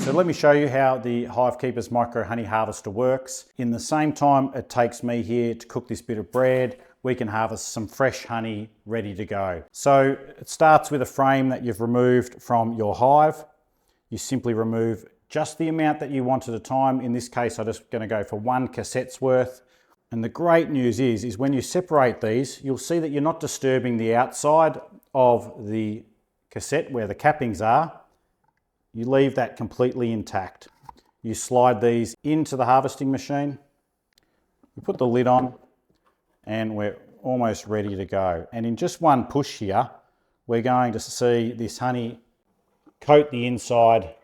So let me show you how the HiveKeepers micro honey harvester works. In the same time it takes me here to cook this bit of bread, we can harvest some fresh honey ready to go. So it starts with a frame that you've removed from your hive. You simply remove just the amount that you want at a time. In this case, I'm just going to go for 1 cassette's worth. And the great news is when you separate these, you'll see that you're not disturbing the outside of the cassette where the cappings are. You leave that completely intact. You slide these into the harvesting machine. You put the lid on and we're almost ready to go. And in just one push here, we're going to see this honey coat the inside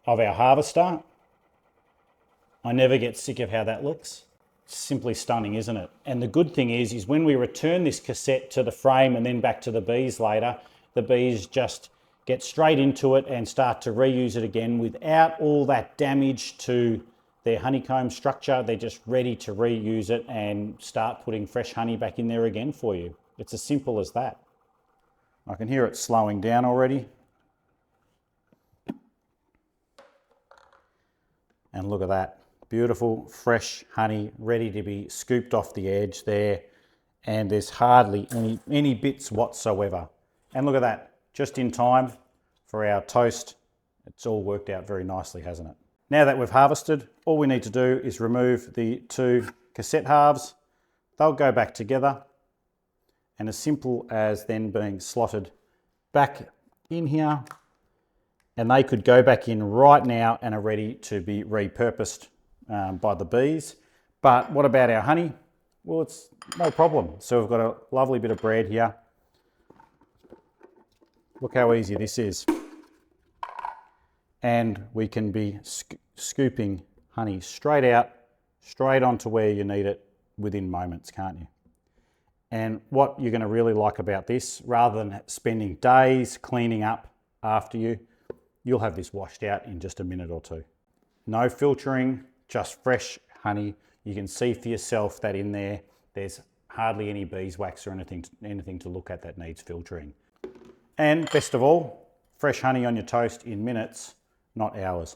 of our harvester. I never get sick of how that looks. It's simply stunning, isn't it? And the good thing is when we return this cassette to the frame and then back to the bees later, the bees just get straight into it and start to reuse it again without all that damage to their honeycomb structure. They're just ready to reuse it and start putting fresh honey back in there again for you. It's as simple as that. I can hear it slowing down already. And look at that. Beautiful, fresh honey ready to be scooped off the edge there. And there's hardly any bits whatsoever. And look at that, just in time for our toast. It's all worked out very nicely, hasn't it? Now that we've harvested, all we need to do is remove the 2 cassette halves. They'll go back together, and as simple as then being slotted back in here, and they could go back in right now and are ready to be repurposed by the bees. But what about our honey? Well, it's no problem. So we've got a lovely bit of bread here. Look how easy this is. And we can be scooping honey straight out, straight onto where you need it within moments, can't you? And what you're going to really like about this, rather than spending days cleaning up after you, you'll have this washed out in just a minute or 2. No filtering, just fresh honey. You can see for yourself that in there's hardly any beeswax or anything to look at that needs filtering. And best of all, fresh honey on your toast in minutes, not hours.